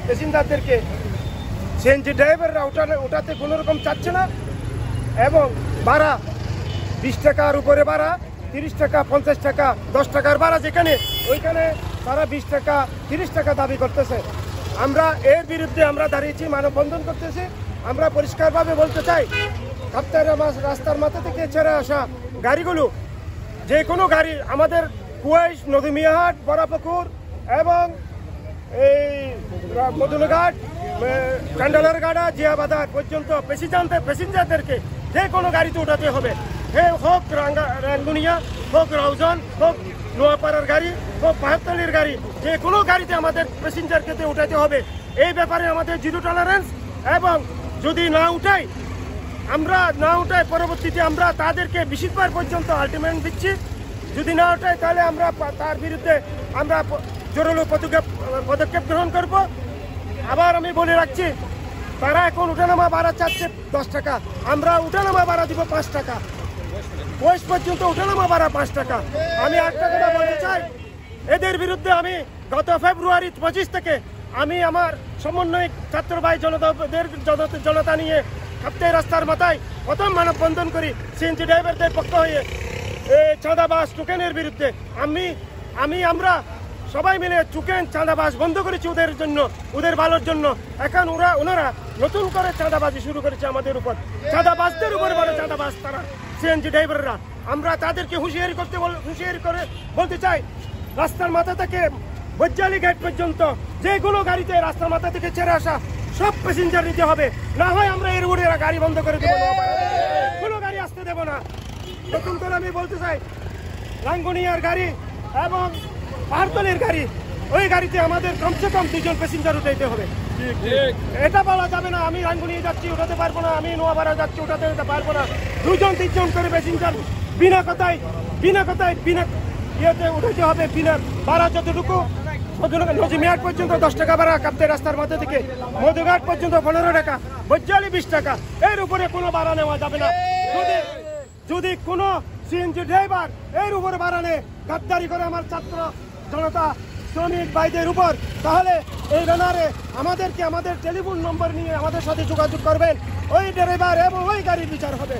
প্যাসেঞ্জারদেরকে CNG ড্রাইভাররা ওঠাতে কোনো রকম চাচ্ছে না এবং ভাড়া 20 টাকার উপরে ভাড়া, 30 টাকা, 50 টাকা, 10 টাকার ভাড়া যেখানে ওইখানে তারা 20 টাকা 30 টাকা দাবি করতেছে। আমরা এর বিরুদ্ধে আমরা দাঁড়িয়েছি, মানববন্ধন করতেছি। আমরা পরিষ্কারভাবে বলতে চাই, রাস্তার মাথা থেকে ছেড়ে আসা গাড়িগুলো, যে কোনো গাড়ি আমাদের কুয়াইশ, নদীমিয়াহাট, বড়াপুকুর এবং এই মদুনঘাট, কান্ডালার গাড়া, জিয়াবাজার পর্যন্ত প্যাসেঞ্জারদেরকে যে কোনো গাড়িতে উঠাতে হবে। হোক রাঙ্গুনিয়া, হোক রাউজান, হোক নোয়াপাড়ার গাড়ি, হোক পাহাড়তলির গাড়ি, যে কোনো গাড়িতে আমাদের প্যাসেঞ্জারকে উঠাতে হবে। এই ব্যাপারে আমাদের জিরো টলারেন্স। এবং যদি না উঠাই পরবর্তীতে আমরা তাদেরকে 20 বার পর্যন্ত আলটিমেটাম দিচ্ছি। যদি না উঠাই তাহলে আমরা তার বিরুদ্ধে আমরা জোরালো পদক্ষেপ গ্রহণ করব। আবার আমি বলে রাখছি, তারা এখন উঠানামা ভাড়া চাচ্ছে 10 টাকা, আমরা উঠানামা ভাড়া দিব 5 টাকা। ওয়েস্ট পর্যন্ত উঠানামা ভাড়া 5 টাকা। আমি একটা কথা বলতে চাই, এদের বিরুদ্ধে আমি গত ফেব্রুয়ারি 25 থেকে আমি আমার সমন্বয়ক ছাত্র ভাই জনতা নিয়ে কাপ্তাই রাস্তার মাথায় প্রথম মানববন্ধন করি সিএনজি ড্রাইভারদের পক্ষ হয়ে চাঁদাবাজ টোকেনের বিরুদ্ধে। আমরা সবাই মিলে চাঁদাবাজ বন্ধ করেছি ওদের জন্য, ওদের ভালোর জন্য। এখন ওনারা নতুন করে চাঁদাবাজি শুরু করেছে আমাদের উপর, চাঁদাবাজদের উপর বড় চাঁদাবাজ তারা সিএনজি ড্রাইভাররা। আমরা তাদেরকে হুঁশিয়ারি করে বলতে চাই, রাস্তার মাথা থেকে বজ্জালি গেট পর্যন্ত যে কোনো গাড়িতে রাস্তার মাথা থেকে ছেড়ে আসা সব প্যাসেঞ্জার নিতে হবে, না হয় আমরা এর উপরে গাড়ি বন্ধ করে দেবো, কোনো গাড়ি আসতে দেবো না। নতুন করে আমি বলতে চাই, রাঙ্গুনিয়ার গাড়ি এবং পাহাড়তলির গাড়ি, ওই গাড়িতে আমাদের কমসে কম 2 জন প্যাসেঞ্জার উঠাইতে হবে। এটা বলা যাবে না আমি রাঙ্গুনিয়া যাচ্ছি উঠাতে পারবো না, আমি নোয়াপাড়া যাচ্ছি উঠাতে পারবো না। 2 জন 3 জন করে প্যাসেঞ্জার বিনা কথায় ইয়েতে উঠাতে হবে। বিনা ভাড়া যতটুকু, নজিমিয়াট পর্যন্ত 10 টাকা ভাড়া কাপ্তাই রাস্তার মধ্যে থেকে, মধুঘাট পর্যন্ত 15 টাকা, বজ্জালি 20 টাকা, এর উপরে কোনো ভাড়া নেওয়া যাবে না। যদি কোনো সিএনজি ড্রাইভার এর উপরে ভাড়া নেয়, গাদ্দারি করে আমার ছাত্র জনতা শ্রমিক ভাইদের উপর, তাহলে এই ব্যানারে আমাদের টেলিফোন নম্বর নিয়ে আমাদের সাথে যোগাযোগ করবেন। ওই ড্রাইভার এবং ওই গাড়ির বিচার হবে।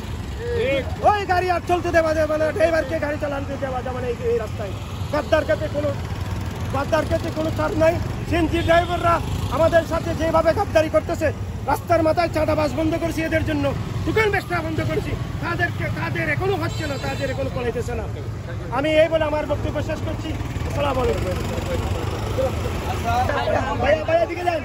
ওই গাড়ি আর চলতে দেওয়া যাবে না, ড্রাইভারকে গাড়ি চালাতে দেওয়া যাবে না এই রাস্তায়। গাদ্দার ক্ষেত্রে কোনো ছাড় নাই। সিএনজি ড্রাইভাররা আমাদের সাথে যেভাবে গাদ্দারি করতেছে, রাস্তার মাথায় চাঁদাবাজ বন্ধ করেছি, এদের জন্য দোকান বেচা বন্ধ করেছি, তাদের এখনো হচ্ছে না, তাদের এখনো পলাইতেছে না। আমি এই বলে আমার বক্তব্য শেষ করছি। আসসালামু আলাইকুম। ভাইয়া দিকে যান।